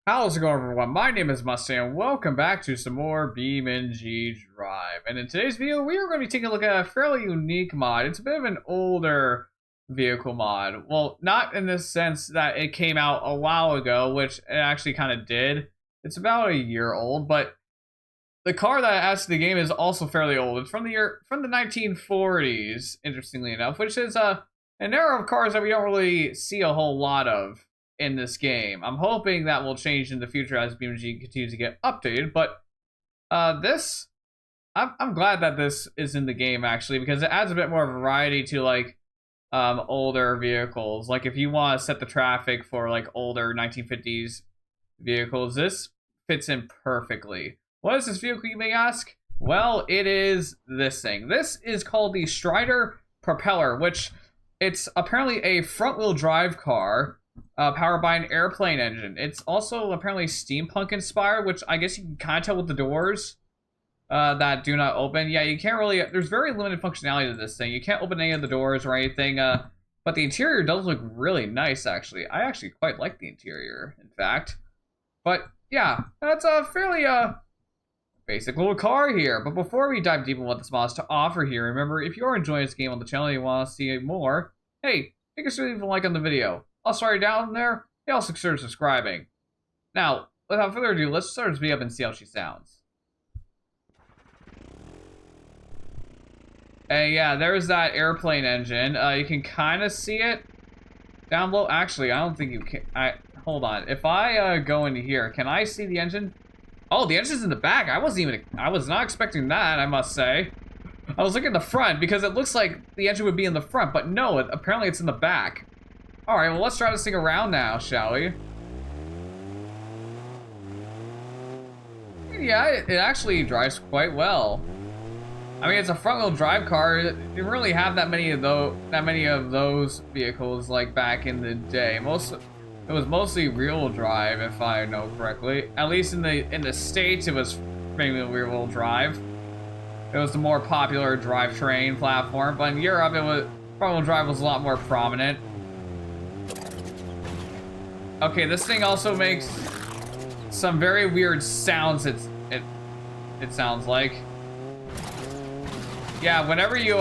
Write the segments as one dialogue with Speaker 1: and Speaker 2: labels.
Speaker 1: How's it going, everyone? My name is Mustang, and welcome back to some more BeamNG Drive. And in today's video, we are going to be taking a look at a fairly unique mod. It's a bit of an older vehicle mod. Well, not in the sense that it came out a while ago, which it actually kind of did. It's about a year old, but the car that adds to the game is also fairly old. It's from the 1940s, interestingly enough, which is an era of cars that we don't really see a whole lot of in this game. I'm hoping that will change in the future as BeamNG continues to get updated, but I'm glad that this is in the game actually, because it adds a bit more variety to like older vehicles. Like if you want to set the traffic for like older 1950s vehicles, this fits in perfectly. What is this vehicle, you may ask? Well, it is this thing. This is called the Stryder Propeller, which it's apparently a front-wheel drive car powered by an airplane engine. It's also apparently steampunk inspired, which I guess you can kind of tell with the doors that do not open. Yeah, you can't really, there's very limited functionality to this thing. You can't open any of the doors or anything, but the interior does look really nice, actually. I actually quite like the interior, in fact. But yeah, that's a fairly basic little car here. But before we dive deep into what this mod has to offer here, remember, if you are enjoying this game on the channel and you want to see more, hey, make sure to leave a like on the video. Also, right down there, hey, also consider subscribing. Now, without further ado, let's start this video up and see how she sounds. And yeah, there's that airplane engine. You can kind of see it down below. Actually, I don't think you can. Hold on. If I go into here, can I see the engine? Oh, the engine's in the back. I was not expecting that, I must say. I was looking at the front because it looks like the engine would be in the front, but no, apparently it's in the back. Alright, well, let's drive this thing around now, shall we? Yeah, it actually drives quite well. I mean, it's a front-wheel drive car. You didn't really have that many of those vehicles like back in the day. It was mostly rear-wheel drive, if I know correctly. At least in the States, it was mainly rear-wheel drive. It was the more popular drivetrain platform, but in Europe, front-wheel drive was a lot more prominent. Okay, this thing also makes some very weird sounds. It sounds like. Yeah, whenever you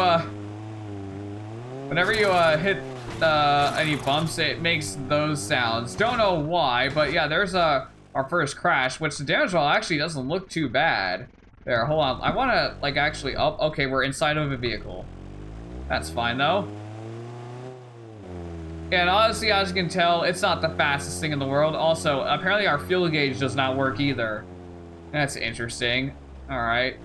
Speaker 1: hit any bumps, it makes those sounds. Don't know why, but yeah, there's our first crash, which the damage roll actually doesn't look too bad. There, hold on. I want to like actually. Oh, okay, we're inside of a vehicle. That's fine though. And honestly, as you can tell, it's not the fastest thing in the world. Also, apparently our fuel gauge does not work either. That's interesting. Alright.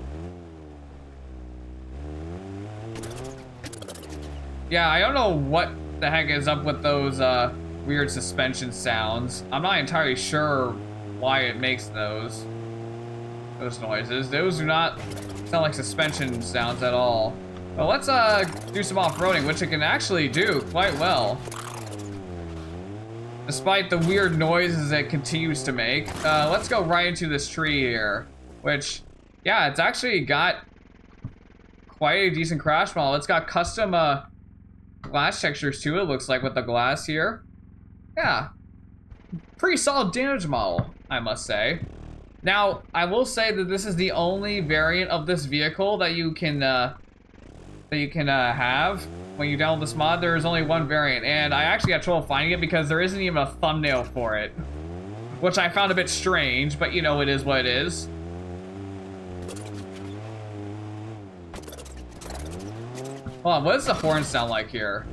Speaker 1: Yeah, I don't know what the heck is up with those weird suspension sounds. I'm not entirely sure why it makes those noises. Those do not sound like suspension sounds at all. But let's do some off-roading, which it can actually do quite well. Despite the weird noises it continues to make. Let's go right into this tree here. Which, yeah, it's actually got quite a decent crash model. It's got custom glass textures too, it looks like, with the glass here. Yeah. Pretty solid damage model, I must say. Now, I will say that this is the only variant of this vehicle that you can have. When you download this mod, there is only one variant, and I actually got trouble finding it because there isn't even a thumbnail for it. Which I found a bit strange, but you know, it is what it is. Hold on, what does the horn sound like here?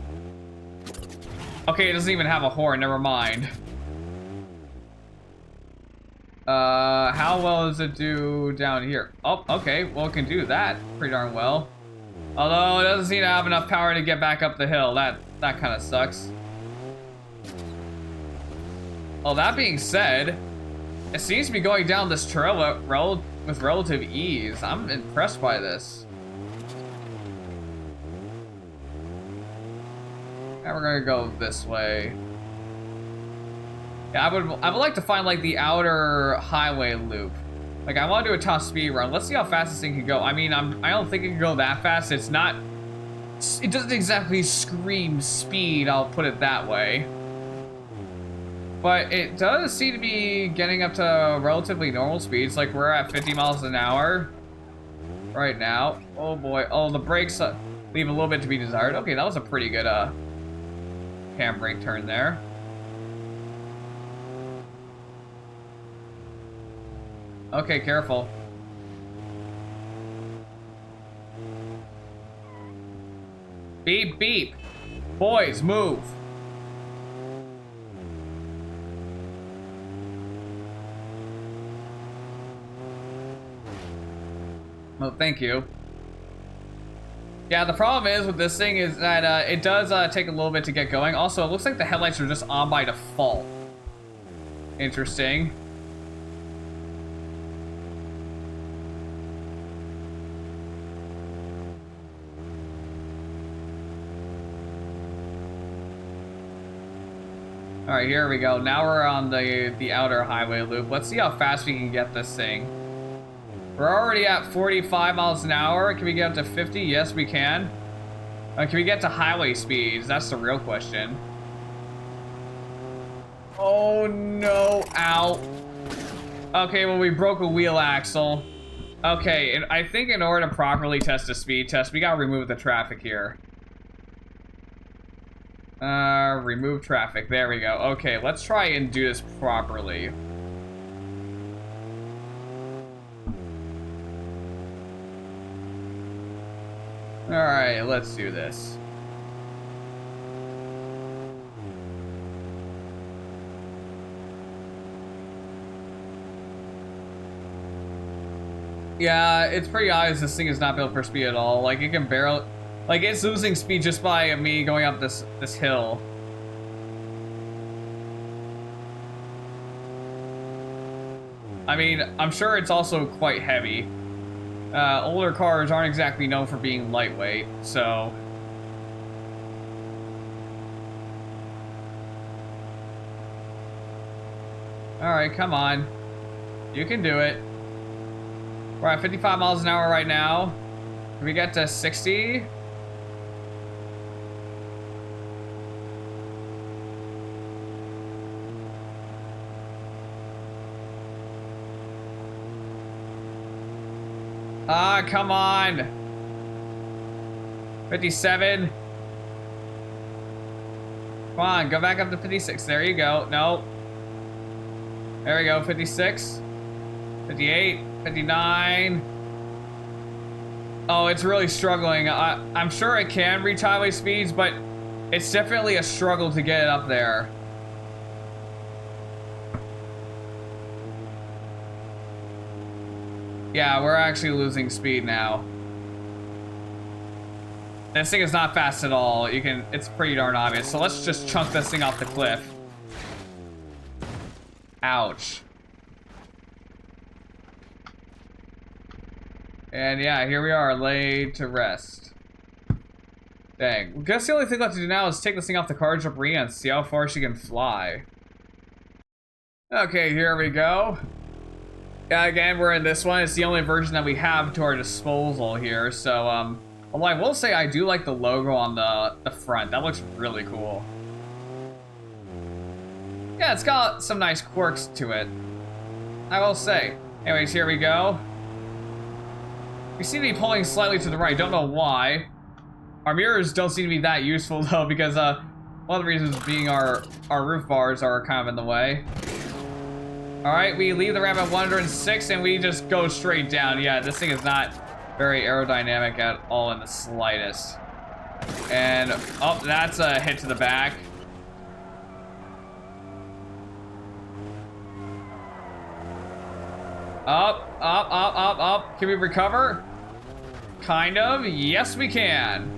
Speaker 1: Okay, it doesn't even have a horn, never mind. How well does it do down here? Oh, okay, well, it can do that pretty darn well. Although it doesn't seem to have enough power to get back up the hill. That kind of sucks. Well, that being said, it seems to be going down this trail with relative ease. I'm impressed by this. Now we're gonna go this way. Yeah, I would like to find like the outer highway loop. Like, I want to do a top speed run. Let's see how fast this thing can go. I mean, I don't think it can go that fast. It doesn't exactly scream speed, I'll put it that way. But it does seem to be getting up to relatively normal speeds. Like we're at 50 miles an hour right now. Oh boy. Oh, the brakes leave a little bit to be desired. Okay, that was a pretty good handbrake turn there. Okay, careful. Beep, beep. Boys, move. Oh, thank you. Yeah, the problem is with this thing is that it does take a little bit to get going. Also, it looks like the headlights are just on by default. Interesting. All right, here we go. Now we're on the outer highway loop. Let's see how fast we can get this thing. We're already at 45 miles an hour. Can we get up to 50? Yes, we can. Can we get to highway speeds? That's the real question. Oh, no. Ow. Okay, well, we broke a wheel axle. Okay, and I think in order to properly test a speed test, we gotta remove the traffic here. Remove traffic. There we go. Okay, let's try and do this properly. Alright, let's do this. Yeah, it's pretty obvious this thing is not built for speed at all. Like, it can barely... Like, it's losing speed just by me going up this hill. I mean, I'm sure it's also quite heavy. Older cars aren't exactly known for being lightweight, so... Alright, come on. You can do it. We're at 55 miles an hour right now. Can we get to 60? Ah, come on. 57. Come on, go back up to 56. There you go. No. There we go. 56. 58. 59. Oh, it's really struggling. I'm sure it can reach highway speeds, but it's definitely a struggle to get it up there. Yeah, we're actually losing speed now. This thing is not fast at all. It's pretty darn obvious. So let's just chunk this thing off the cliff. Ouch. And yeah, here we are, laid to rest. Dang. I guess the only thing left to do now is take this thing off the car, jump re and see how far she can fly. Okay, here we go. Yeah, again, we're in this one. It's the only version that we have to our disposal here. So, although I will say I do like the logo on the front. That looks really cool. Yeah, it's got some nice quirks to it, I will say. Anyways, here we go. We seem to be pulling slightly to the right. Don't know why. Our mirrors don't seem to be that useful, though, because one of the reasons being our roof bars are kind of in the way. Alright, we leave the ramp at 106 and we just go straight down. Yeah, this thing is not very aerodynamic at all in the slightest. And, oh, that's a hit to the back. Up, up, up, up, up. Can we recover? Kind of. Yes, we can.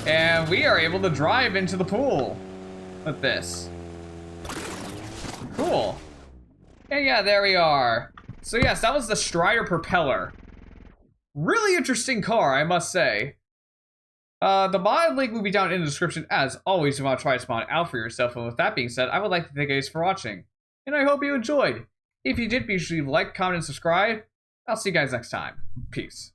Speaker 1: And we are able to drive into the pool with this. Cool. And yeah, there we are. So yes, that was the Stryder Propeller. Really interesting car, I must say. The mod link will be down in the description as always if you want to try to spawn out for yourself. And with that being said, I would like to thank you guys for watching. And I hope you enjoyed. If you did, be sure to leave a like, comment, and subscribe. I'll see you guys next time. Peace.